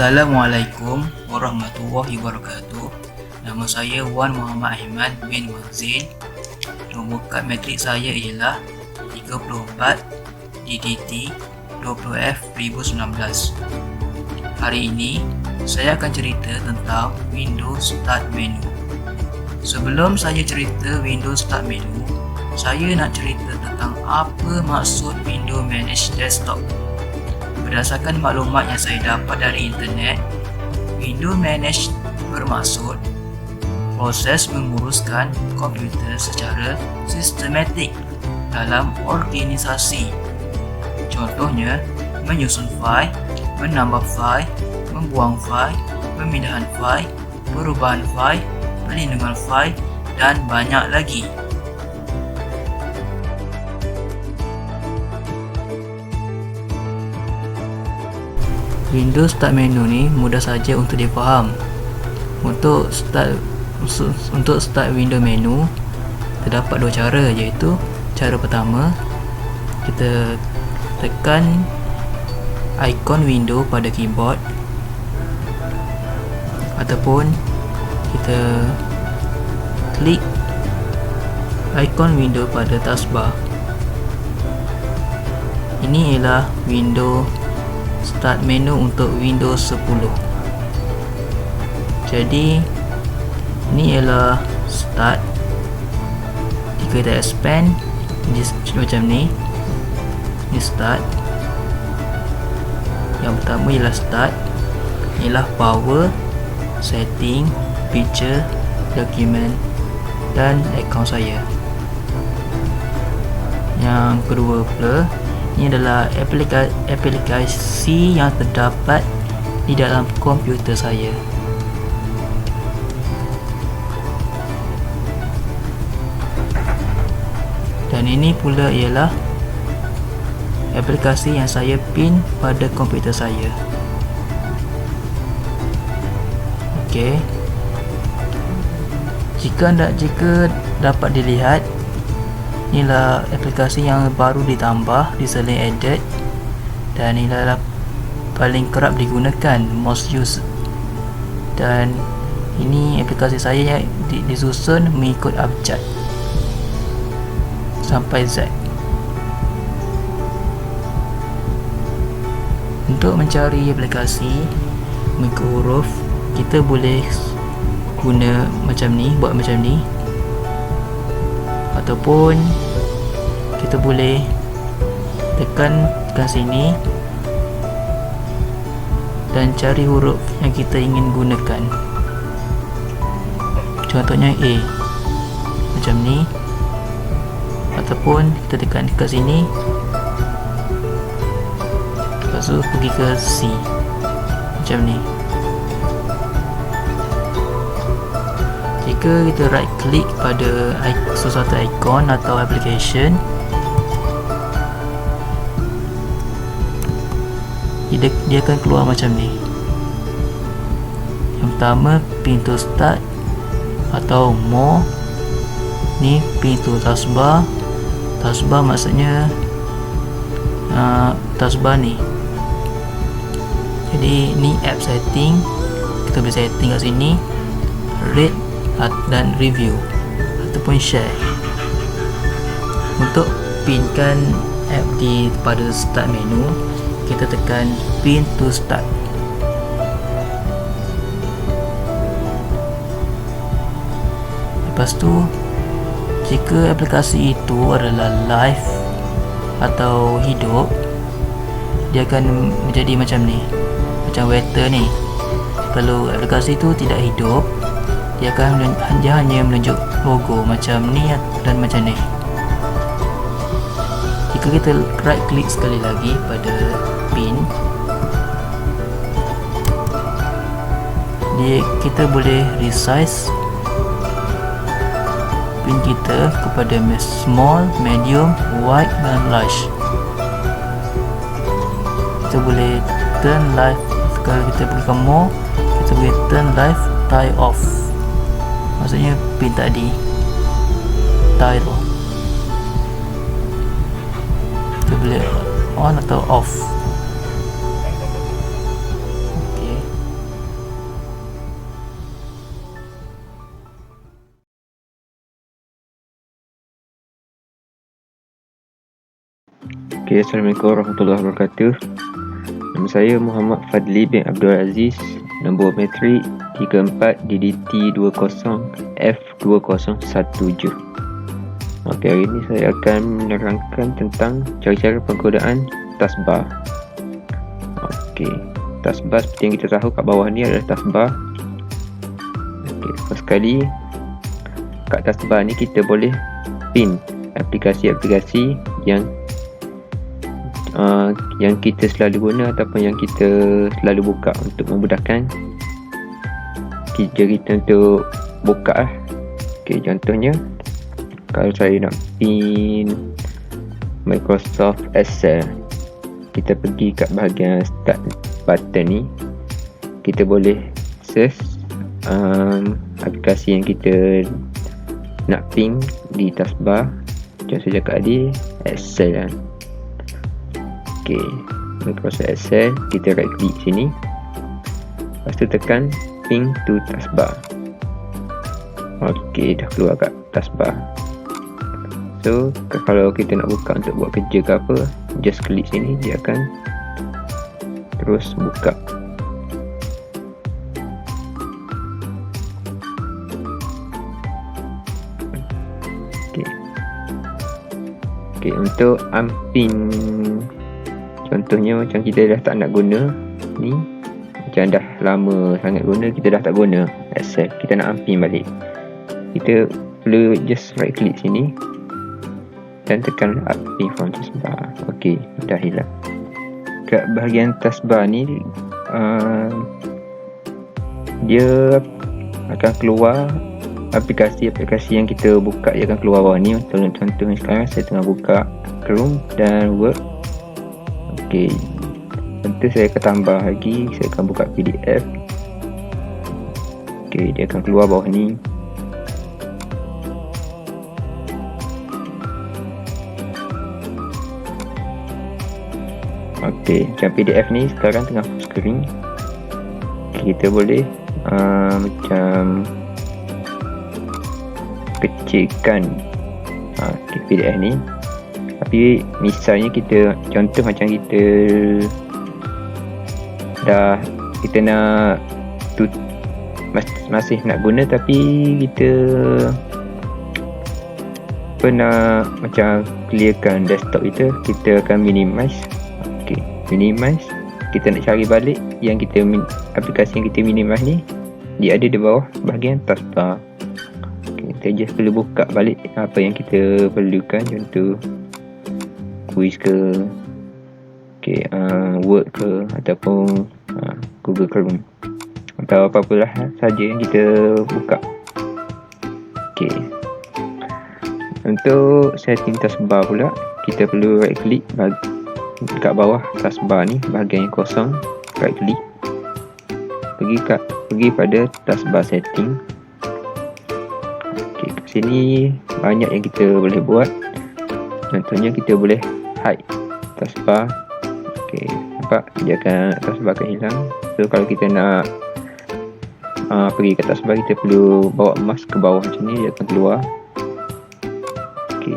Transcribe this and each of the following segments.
Assalamualaikum warahmatullahi wabarakatuh. Nama saya Wan Muhammad Ahmad bin Mazin. Nombor kad matrik saya ialah 34 DDT 20F 2019. Hari ini saya akan cerita tentang Windows Start Menu. Sebelum saya cerita Windows Start Menu, saya nak cerita tentang apa maksud Windows Manage Desktop. Berdasarkan maklumat yang saya dapat dari internet, Windows Manage bermaksud proses menguruskan komputer secara sistematik dalam organisasi. Contohnya, menyusun fail, menambah fail, membuang fail, pemindahan fail, perubahan fail, perlindungan fail dan banyak lagi. Windows Start Menu ni mudah saja untuk difaham. Untuk start Windows Menu terdapat dua cara, iaitu cara pertama, kita tekan ikon window pada keyboard ataupun kita klik ikon window pada taskbar. Ini ialah Windows Start Menu untuk Windows 10. Jadi ini ialah Start. Jika kita expand macam ni, ini Start. Yang pertama ialah Start, ialah Power, Setting, Picture, Document dan akaun saya. Yang kedua pula, ini adalah aplikasi yang terdapat di dalam komputer saya. Dan ini pula ialah aplikasi yang saya pin pada komputer saya. Okey. Jika dapat dilihat, inilah aplikasi yang baru ditambah, diseling added, dan inilah paling kerap digunakan, most used. Dan ini aplikasi saya yang disusun mengikut abjad sampai Z. Untuk mencari aplikasi mengikut huruf, kita boleh guna macam ni, buat macam ni, ataupun kita boleh tekan sini dan cari huruf yang kita ingin gunakan. Contohnya A macam ni, ataupun kita tekan kat sini, lepas tu pergi ke C macam ni. Jika kita right click pada sesuatu ikon atau application, dia akan keluar macam ni. Yang pertama, pintu start atau more. Ni pintu taskbar. Taskbar maksudnya taskbar ni. Jadi ni app setting, kita boleh setting kat sini, read dan review ataupun share. Untuk pinkan app pada start menu, kita tekan pin to start. Lepas tu, jika aplikasi itu adalah live atau hidup, dia akan menjadi macam ni, macam waiter ni. Kalau aplikasi itu tidak hidup, dia hanya menunjuk logo macam ni dan macam ni. Jika kita right click sekali lagi pada pin, kita boleh resize pin kita kepada small, medium, wide dan large. Kita boleh turn live. Kalau kita pergi ke more, kita boleh turn live tie off. Maksudnya pin tadi tie tu kita boleh on atau off. Okay. Okay, Assalamualaikum warahmatullahi wabarakatuh. Nama saya Muhammad Fadli bin Abdul Aziz. Nombor metrik 34 DDT 20F2017. Okay, hari ini saya akan menerangkan tentang cara-cara penggunaan taskbar. Okay, taskbar seperti yang kita tahu kat bawah ni adalah taskbar. Okay, first sekali kat taskbar ni kita boleh pin aplikasi-aplikasi yang kita selalu guna ataupun yang kita selalu buka untuk memudahkan kerja kita untuk buka lah. Okay, contohnya kalau saya nak pin Microsoft Excel, kita pergi kat bahagian start button ni, kita boleh search aplikasi yang kita nak pin di taskbar. Contoh saja kat adik Excel kan. Okay, Microsoft Excel, kita right click sini, lepas tu tekan pin to taskbar. Okay, dah keluar kat taskbar. So kalau kita nak buka untuk buat kerja ke apa, just klik sini, dia akan terus buka. Okay, untuk unpin, contohnya macam kita dah tak nak guna ni, macam dah lama sangat guna, kita dah tak guna Excel, kita nak unpin balik, kita perlu just right click sini dan tekan unpin from taskbar. Ok, dah hilang. Kat bahagian taskbar ni dia akan keluar aplikasi-aplikasi yang kita buka, dia akan keluar bawah ni. Contohnya sekarang saya tengah buka Chrome dan Word. Ok, nanti saya akan tambah lagi, saya akan buka PDF. Ok, dia akan keluar bawah ni. Ok, macam PDF ni sekarang tengah full screen. Okay, kita boleh macam kecilkan PDF ni. Tapi misalnya kita, contoh macam kita nak masih nak guna tapi kita pernah macam clearkan desktop kita akan minimize. Ok, minimize, kita nak cari balik yang kita aplikasi yang kita minimize ni, dia ada di bawah bahagian taskbar. Okay, kita just perlu buka balik apa yang kita perlukan, contoh quiz ke, okay, Word ke, ataupun Google Chrome, atau apa-apalah saja yang kita buka. Okay, untuk setting taskbar pula, kita perlu right click kat bawah taskbar ni, bahagian yang kosong, right click, pergi pada taskbar setting. Okay, kat sini banyak yang kita boleh buat. Contohnya kita boleh hide taskbar. Okay, nampak dia akan, taskbar akan hilang. So kalau kita nak pergi ke taskbar, kita perlu bawa mouse ke bawah macam ni, dia akan keluar. Okay,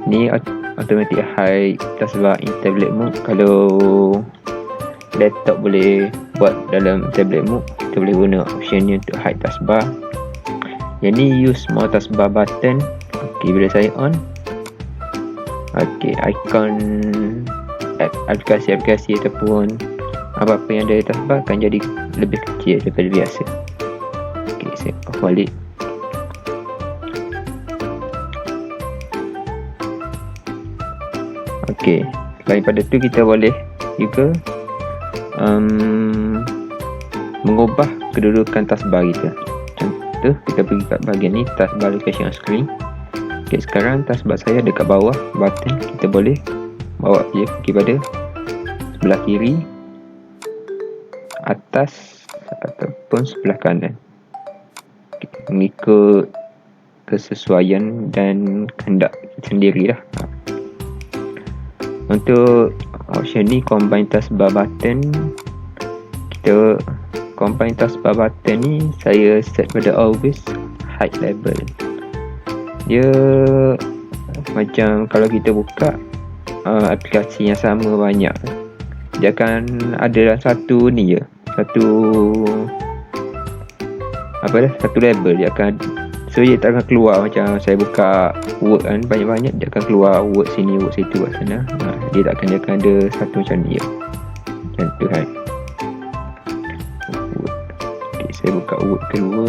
ni automatic hide taskbar in tablet mode. Kalau laptop boleh buat dalam tablet mode, kita boleh guna option ni untuk hide taskbar. Yang ni use more taskbar button. Okay, bila saya on, okay, ikon aplikasi-aplikasi ataupun apa-apa yang ada di taskbar akan jadi lebih kecil daripada biasa. Okay, saya off balik. Ok, selain pada tu kita boleh juga mengubah kedudukan taskbar kita. Contoh, kita pergi kat bahagian ni, taskbar location on screen. Ok, sekarang taskbar saya ada kat bawah button, kita boleh bawa dia pergi pada sebelah kiri, atas ataupun sebelah kanan. Okay, mengikut kesesuaian dan kehendak sendiri lah. Untuk option ni combine taskbar button, kita combine taskbar button ni saya set pada always hide label. Dia macam kalau kita buka, aplikasi yang sama banyak. Dia akan ada dalam satu ni je, satu label. Dia akan, so dia tak akan keluar macam saya buka Word kan, banyak-banyak dia akan keluar Word sini, Word situ, Word sana. Dia akan ada satu macam ni je, macam tu kan. Okay, saya buka Word kedua.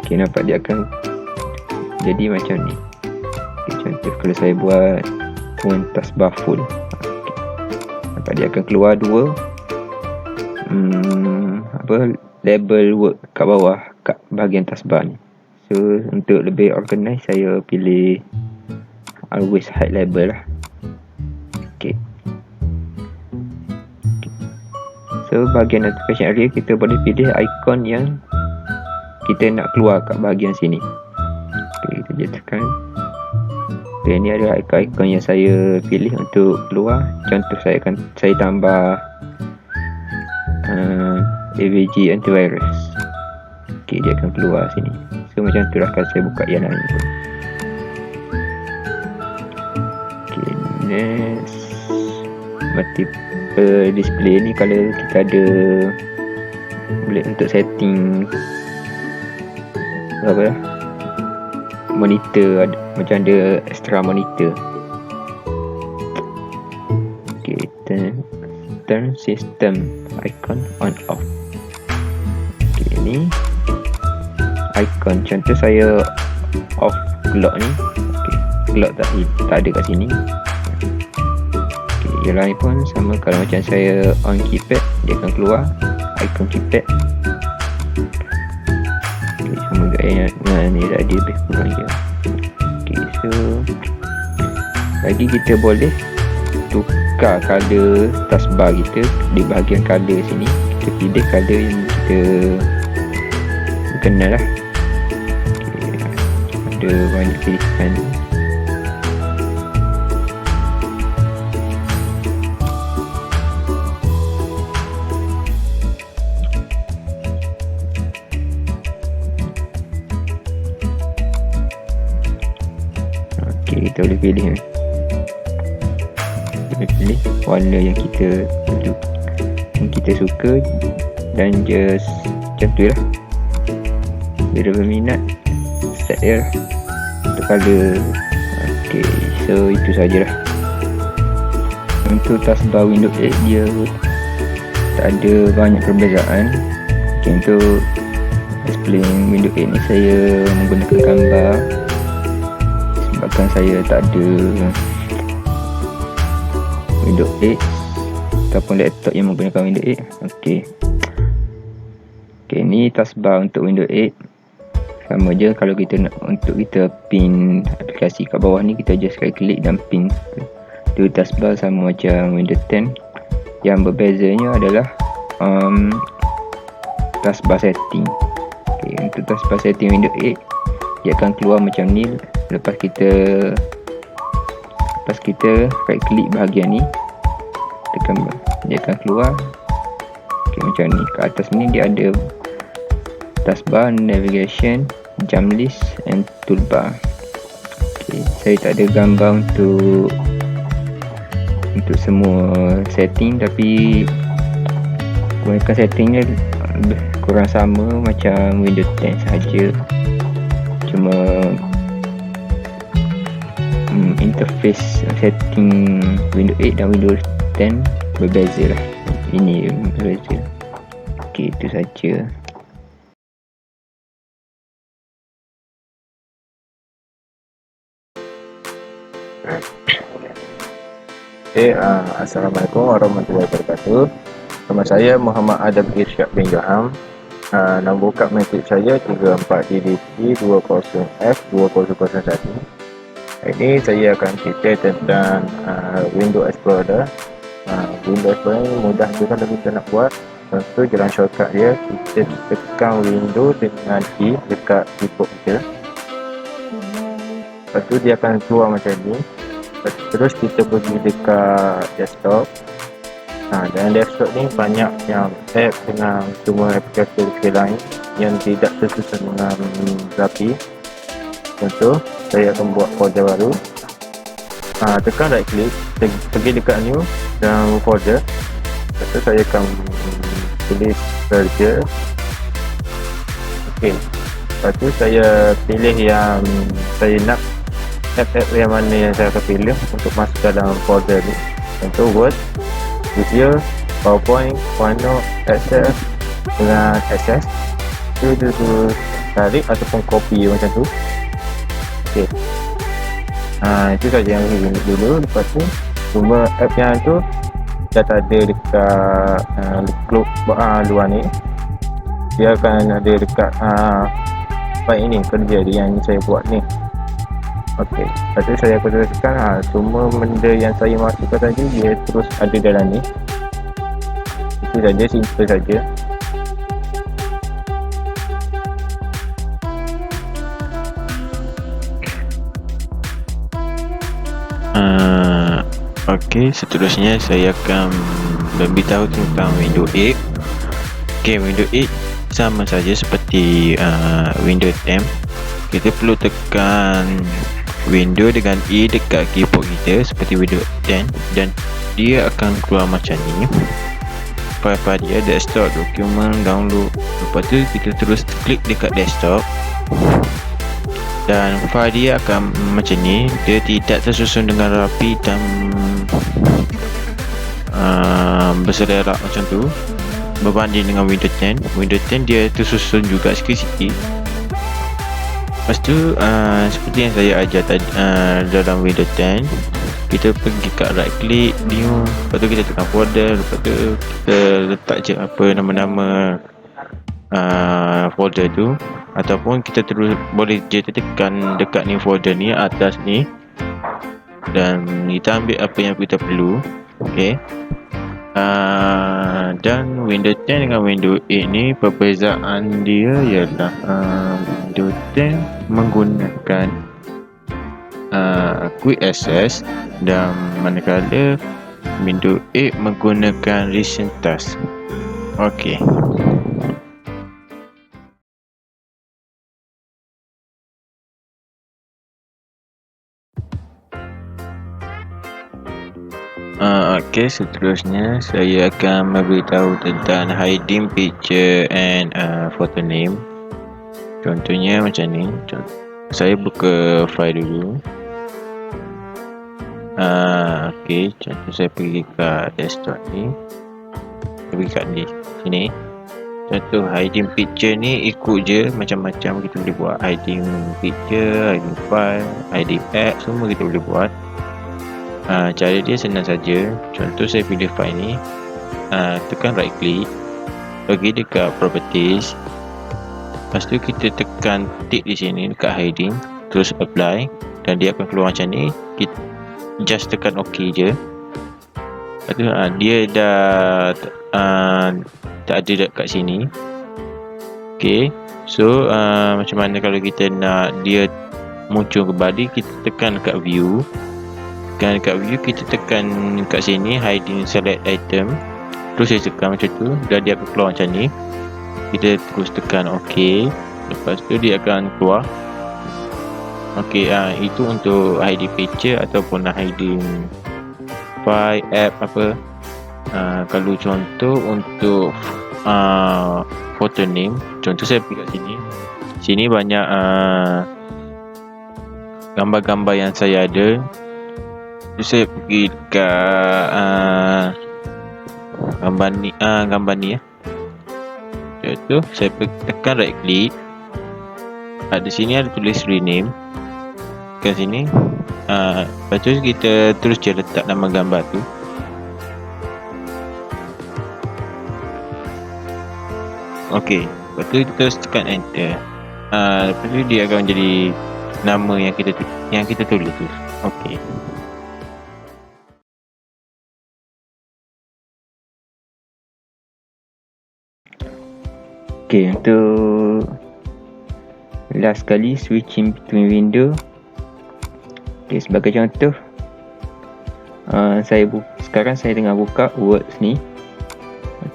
Okay, nampak dia akan jadi macam ni. Okay, contoh kalau saya buat phone taskbar full, nampak dia akan keluar dua label Word kat bawah, kat bahagian taskbar ni. So untuk lebih organize, saya pilih always hide label lah. Okay. So bahagian notification area, kita boleh pilih ikon yang kita nak keluar kat bahagian sini. Okay, kita je tekan. Okay, ni ada ikon-ikon yang saya pilih untuk keluar. Contoh saya tambah AVG antivirus. Okay, dia akan keluar sini. So macam tu lah kalau saya buka yang lain pun. Okay, next, multiple display ni kalau kita ada, boleh untuk setting monitor, macam ada extra monitor. Okay, turn system icon on off. Okay, ni icon, contoh saya off clock ni. Okay, clock tak ada kat sini. Okay, yang lain pun sama. Kalau macam saya on keypad, dia akan keluar icon keypad. Okay, sama dengan ni tadi, lebih kurang je. Okay, so lagi kita boleh tukar color taskbar kita. Di bahagian color sini, kita pilih color yang kita kenal lah. Okay, ada banyak pilihan. Okay, kita boleh pilih warna yang kita suka, dan just macam tu lah. Bila berminat, set dia lah untuk color. Okay, so itu sajalah. Untuk taskbar Windows 8, dia tak ada banyak perbezaan. Okay, untuk display Windows 8 ni saya menggunakan gambar sebabkan saya tak ada Windows 8 ataupun laptop yang menggunakan Windows 8. Okay, ni taskbar untuk Windows 8. Sama je kalau kita nak, untuk kita pin aplikasi kat bawah ni, kita just right click dan pin. Tu taskbar sama macam Windows 10. Yang berbezanya adalah taskbar setting. Okay, untuk taskbar setting Windows 8, dia akan keluar macam ni. Lepas kita right click bahagian ni, tekan, dia akan keluar. Okay, macam ni. Kat atas ni dia ada taskbar, navigation, jump list and toolbar. Okay, saya tak ada gambar untuk semua setting, tapi gunakan settingnya lebih kurang sama macam Windows 10 sahaja. Cuma interface setting Windows 8 dan Windows 10 berbeza lah. Ini berbeza. Okay, itu saja. Okay, Assalamualaikum warahmatullahi wabarakatuh. Nama saya Muhammad Adam Irsyad bin Johan. Nombor kad matrik saya 34DDT20F2001. Ini saya akan cerita tentang Windows Explorer. Windows Explorer ini mudah juga kalau kita nak buat. Contoh jalan shortcut dia, kita tekan Windows dengan key dekat keyboard kita. Lepas tu dia akan keluar macam ni. Terus kita pergi dekat desktop. Dalam desktop ni banyak yang app dengan semua aplikasi lain yang tidak tersusun dengan rapi. Contoh, saya akan buat folder baru. tekan right click, pergi dekat new dan folder. Lepas tu saya akan tulis search. Okey, lepas tu saya pilih yang saya nak app yang mana yang saya akan pilih untuk masuk dalam folder ni. Contoh Word, Visio, PowerPoint, OneNote, Excel dengan Access. Tu tarik ataupun copy macam tu. Okey, itu saja yang saya guna dulu. Lepas tu semua app yang tu dah tak ada dekat luar ni, dia akan ada dekat file ini, kerja dia yang saya buat ni. Okey, lepas tu saya akan tekan semua benda yang saya masukkan tadi dia terus ada dalam ni. Itu saja, simple saja. Okey, seterusnya saya akan memberitahu tentang Windows 8. Okey, Windows 8 sama saja seperti Windows 10. Kita perlu tekan Windows dengan E dekat keyboard kita seperti Windows 10 dan dia akan keluar macam ni. File dia desktop, dokumen, download. Lepas tu kita terus klik dekat desktop dan file dia akan macam ni. Dia tidak tersusun dengan rapi dan berselerak macam tu berbanding dengan Windows 10. Windows 10 dia tersusun juga sikit-sikit. Lepas tu seperti yang saya ajar tadi dalam Windows 10, kita pergi kat right click new, lepas tu kita tekan folder, lepas tu kita letak je apa nama-nama folder tu, ataupun kita terus boleh je tekan dekat new folder ni atas ni dan kita ambil apa yang kita perlu. Okey, dan Windows 10 dengan Windows 8 ni perbezaan dia ialah Windows 10 menggunakan Quick Access dan manakala Windows 8 menggunakan Recent Task. Okey, okey, seterusnya saya akan memberitahu tentang hiding picture and photo name. Contohnya macam ni. Saya buka file dulu. Okey, contoh saya pergi ke desktop ni. Saya pergi kat sini. Contoh hiding picture ni ikut je, macam-macam kita boleh buat. Hiding picture, hiding file, hiding app, semua kita boleh buat. Cara dia senang saja. Contoh saya pilih file ni, tekan right click, pergi dekat properties, lepas tu kita tekan tick di sini dekat hiding, terus apply dan dia akan keluar macam ni. Kita just tekan ok je. Lepas tu dia dah tak ada dekat sini. Ok, so macam mana kalau kita nak dia muncul kembali, kita tekan dekat view. Tekan dekat view, kita tekan kat sini hiding select item, terus saya tekan macam tu dan dia akan keluar macam ni. Kita terus tekan ok, lepas tu dia akan keluar. Ok, itu untuk hiding picture ataupun hiding file, app apa. Kalau contoh untuk photo name, contoh saya pergi kat sini. Sini banyak gambar-gambar yang saya ada. Jadi saya pergi dekat gambar ni ya. Contoh saya tekan right click. Di sini ada tulis rename. Kat sini. Lepas tu kita terus je letak nama gambar tu. Okey, lepas tu kita terus tekan enter. Lepas tu dia akan jadi nama yang kita tulis tu. Okey. Okay, untuk last kali switching between window. Okay, sebagai contoh, sekarang saya tengah buka Words ni.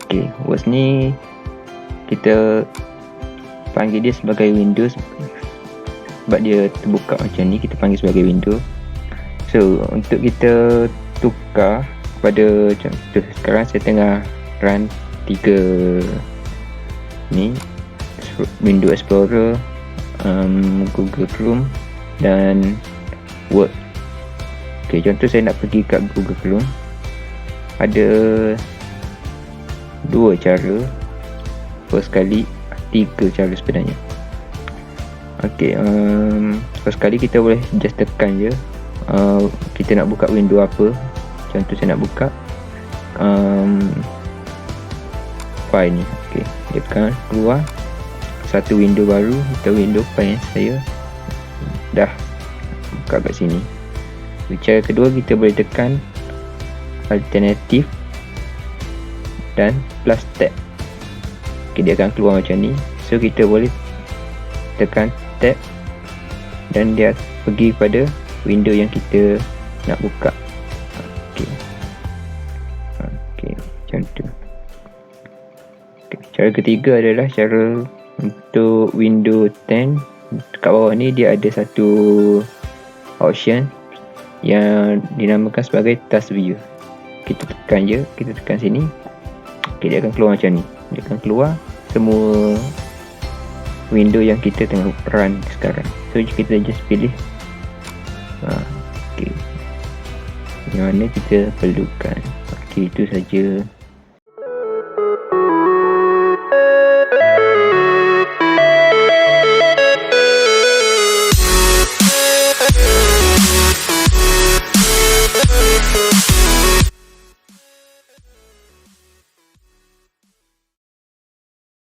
Okay, Words ni kita panggil dia sebagai Windows sebab dia terbuka macam ni, kita panggil sebagai window. So untuk kita tukar pada contoh sekarang saya tengah run 3 ni, Windows Explorer, Google Chrome dan Word. Okay, contoh saya nak pergi kat Google Chrome, ada 2 cara, first kali 3 cara sebenarnya. Okay, first kali kita boleh just tekan je, kita nak buka window apa. Contoh saya nak buka file ni. Okay, tekan keluar satu window baru, kita window file saya dah buka kat sini. Cara kedua kita boleh tekan alternatif dan plus tab. Okay, dia akan keluar macam ni. So kita boleh tekan tab dan dia pergi pada window yang kita nak buka. Okay, macam tu. Okay, cara ketiga adalah cara untuk window 10. Kat bawah ni dia ada satu option yang dinamakan sebagai task view. Kita tekan je, kita tekan sini. Okay, dia akan keluar macam ni. Dia akan keluar semua window yang kita tengah run sekarang. So kita just pilih okay, yang mana kita perlukan. Okay, itu saja.